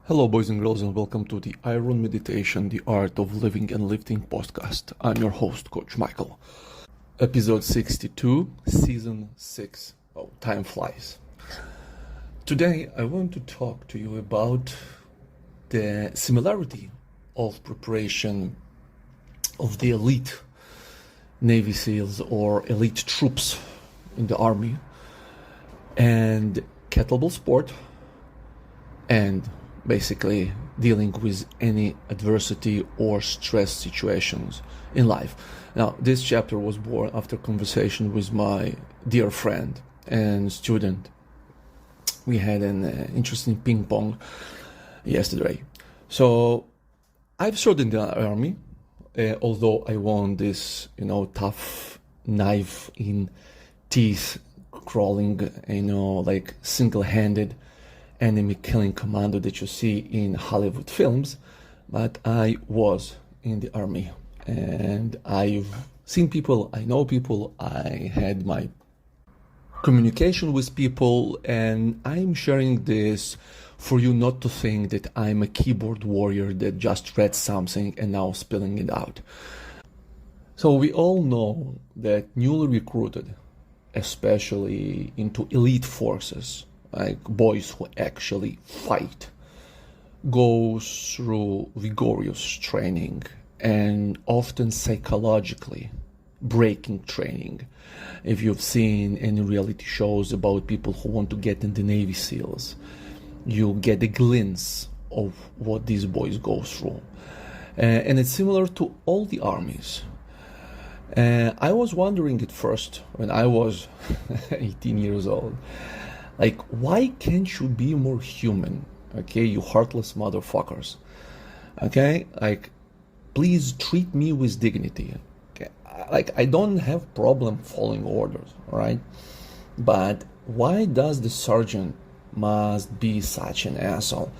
Hello, boys and girls, and welcome to the Iron Meditation, the Art of Living and Lifting podcast. I'm your host, Coach Michael. Episode 62, Season 6. Oh, time flies. Today, I want to talk to you about the similarity of preparation of the elite Navy SEALs or elite troops in the Army and kettlebell sport and basically dealing with any adversity or stress situations in life. Now, this chapter was born after conversation with my dear friend and student. We had an interesting ping pong yesterday. So I've served in the army, although I won this, tough knife in teeth, crawling, like single-handed enemy killing commando that you see in Hollywood films, but I was in the army and I've seen people, I know people, I had my communication with people, and I'm sharing this for you not to think that I'm a keyboard warrior that just read something and now spilling it out. So we all know that newly recruited, especially into elite forces, like boys who actually fight, goes through vigorous training and often psychologically breaking training. If you've seen any reality shows about people who want to get in the Navy SEALs, you get a glimpse of what these boys go through. And it's similar to all the armies. I was wondering at first, when I was 18 years old, like, why can't you be more human? Okay, you heartless motherfuckers. Okay, like, please treat me with dignity. Okay, like, I don't have problem following orders, all right? But why does the sergeant must be such an asshole?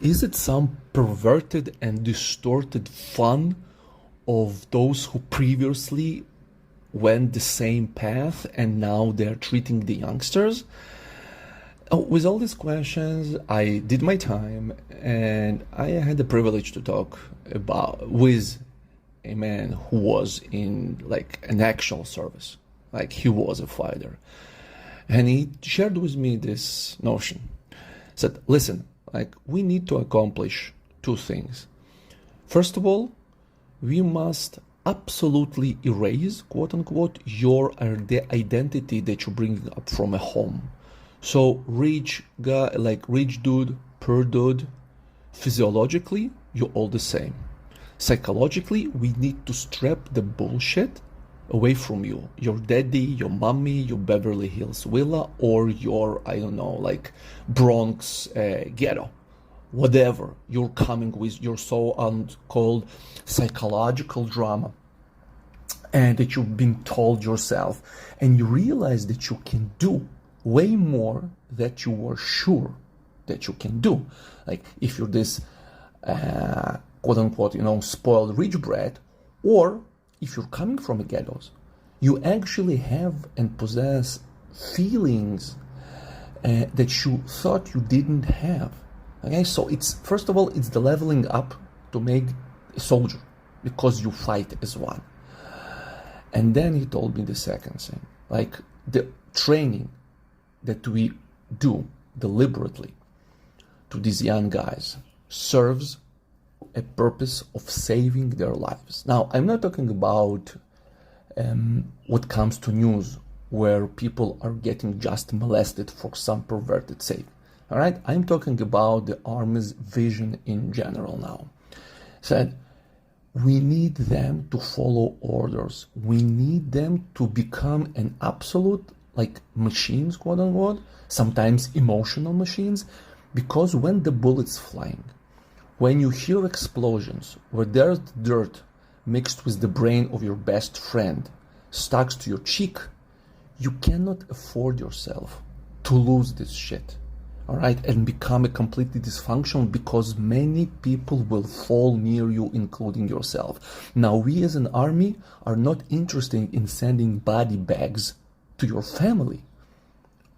Is it some perverted and distorted fun of those who previously went the same path and now they're treating the youngsters? With all these questions, I did my time, and I had the privilege to talk with a man who was in like an actual service, like he was a fighter, and he shared with me this notion. Said, listen, like, we need to accomplish two things. First of all, we must absolutely erase, quote unquote, your identity that you're bringing up from a home. So rich guy, like rich dude, poor dude, physiologically, you're all the same. Psychologically, we need to strip the bullshit away from you. Your daddy, your mommy, your Beverly Hills villa, or your, I don't know, like Bronx ghetto. Whatever you're coming with, your so-called psychological drama, and that you've been told yourself, and you realize that you can do way more that you were sure that you can do. Like, if you're this quote unquote, spoiled rich brat, or if you're coming from the ghettos, you actually have and possess feelings that you thought you didn't have. Okay, so it's, first of all, it's the leveling up to make a soldier, because you fight as one. And then he told me the second thing, like the training that we do deliberately to these young guys serves a purpose of saving their lives. Now, I'm not talking about what comes to news where people are getting just molested for some perverted sake. All right, I'm talking about the Army's vision in general now. Said, we need them to follow orders. We need them to become an absolute, like, machines, quote unquote, sometimes emotional machines, because when the bullet's flying, when you hear explosions, where there's dirt mixed with the brain of your best friend stuck to your cheek, you cannot afford yourself to lose this shit, all right, and become a completely dysfunctional, because many people will fall near you, including yourself. Now, we as an army are not interested in sending body bags to your family.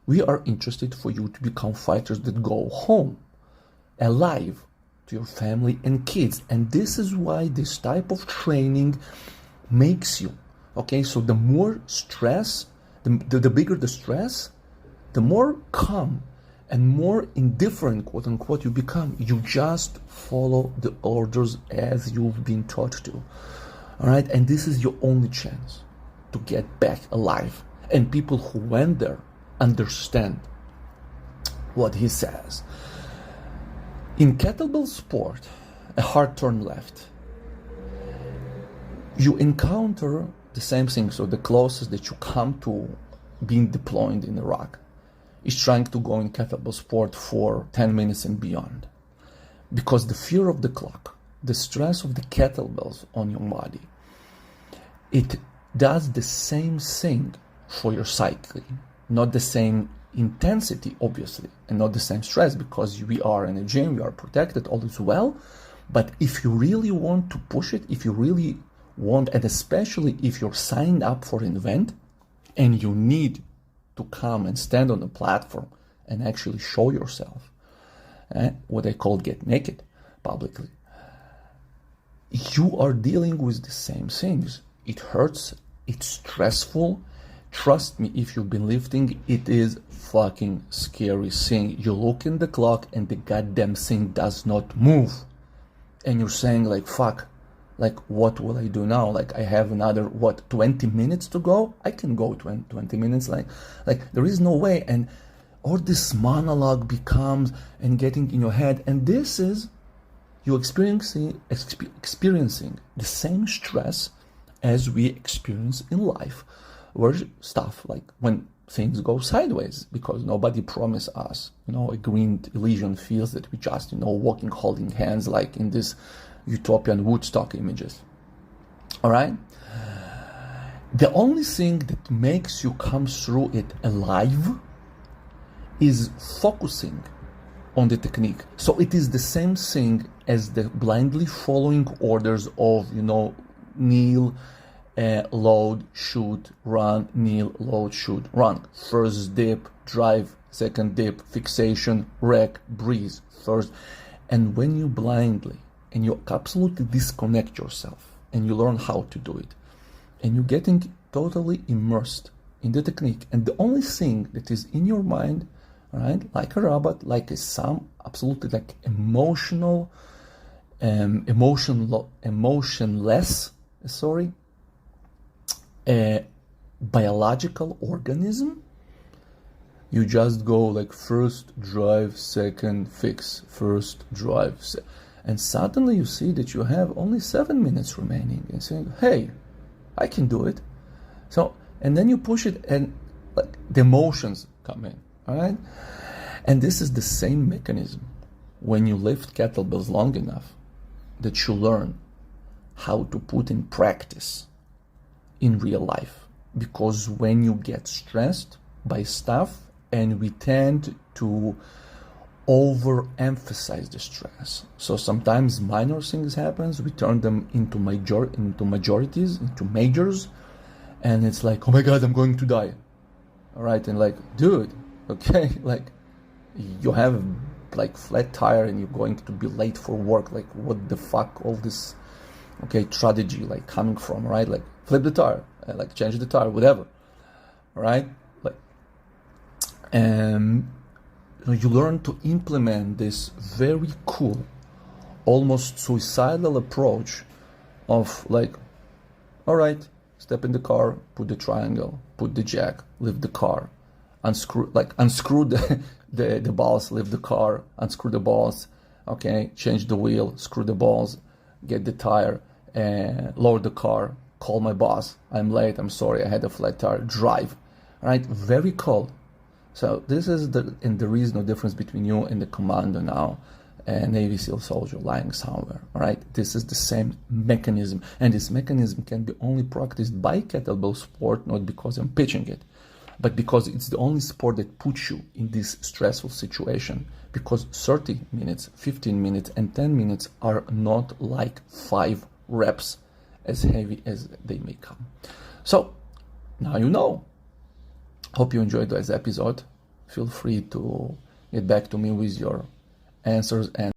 We are interested for you to become fighters that go home. alive to your family and kids. And this is why this type of training makes you, okay, so the more stress, the bigger the stress, the more calm and more indifferent, quote unquote, you become. You just follow the orders as you've been taught to. All right, and this is your only chance to get back alive. And people who went there understand what he says. In kettlebell sport, a hard turn left, you encounter the same thing. So the closest that you come to being deployed in Iraq is trying to go in kettlebell sport for 10 minutes and beyond. Because the fear of the clock, the stress of the kettlebells on your body, it does the same thing for your psyche. Not the same intensity, obviously, and not the same stress, because we are in a gym, we are protected, all is well. But if you really want to push it, if you really want, and especially if you're signed up for an event and you need to come and stand on the platform and actually show yourself, what I call get naked publicly, you are dealing with the same things. It hurts, it's stressful. Trust me, if you've been lifting, it is fucking scary thing. You look in the clock and the goddamn thing does not move. And you're saying like, fuck, like what will I do now? Like I have another, 20 minutes to go? I can go 20 minutes, like there is no way. And all this monologue becomes and getting in your head. And this is you experiencing the same stress as we experience in life. Where stuff like when things go sideways, because nobody promised us, a green illusion feels that we just, walking, holding hands, like in this utopian Woodstock images. All right? The only thing that makes you come through it alive is focusing on the technique. So it is the same thing as the blindly following orders of, kneel, load, shoot, run, kneel, load, shoot, run. First dip, drive, second dip, fixation, rack, breathe, first. And when you blindly and you absolutely disconnect yourself and you learn how to do it and you're getting totally immersed in the technique, and the only thing that is in your mind, right, like a robot, like a some absolutely like emotionless, a biological organism, you just go like first drive, second fix, first drive, and suddenly you see that you have only 7 minutes remaining and saying, hey, I can do it. So, and then you push it and like the emotions come in, all right? And this is the same mechanism when you lift kettlebells long enough that you learn how to put in practice in real life. Because when you get stressed by stuff, and we tend to overemphasize the stress, so sometimes minor things happens, we turn them into majorities, into majors, and it's like, oh my god, I'm going to die. All right, and like, dude, okay, like you have like flat tire and you're going to be late for work, like what the fuck, all this strategy like coming from, right? Like flip the tire, like change the tire, whatever, right? Like, and you learn to implement this very cool, almost suicidal approach of like, all right, step in the car, put the triangle, put the jack, lift the car, unscrew the balls, lift the car, unscrew the balls, okay, change the wheel, screw the balls, get the tire, lower the car, call my boss, I'm late, I'm sorry, I had a flat tire, drive. All right, very cold. So this is there is no difference between you and the commando now, a Navy SEAL soldier lying somewhere. All right, this is the same mechanism, and this mechanism can be only practiced by kettlebell sport, not because I'm pitching it, but because it's the only sport that puts you in this stressful situation. Because 30 minutes, 15 minutes, and 10 minutes are not like 5 reps, as heavy as they may come. So now you know. Hope you enjoyed this episode. Feel free to get back to me with your answers and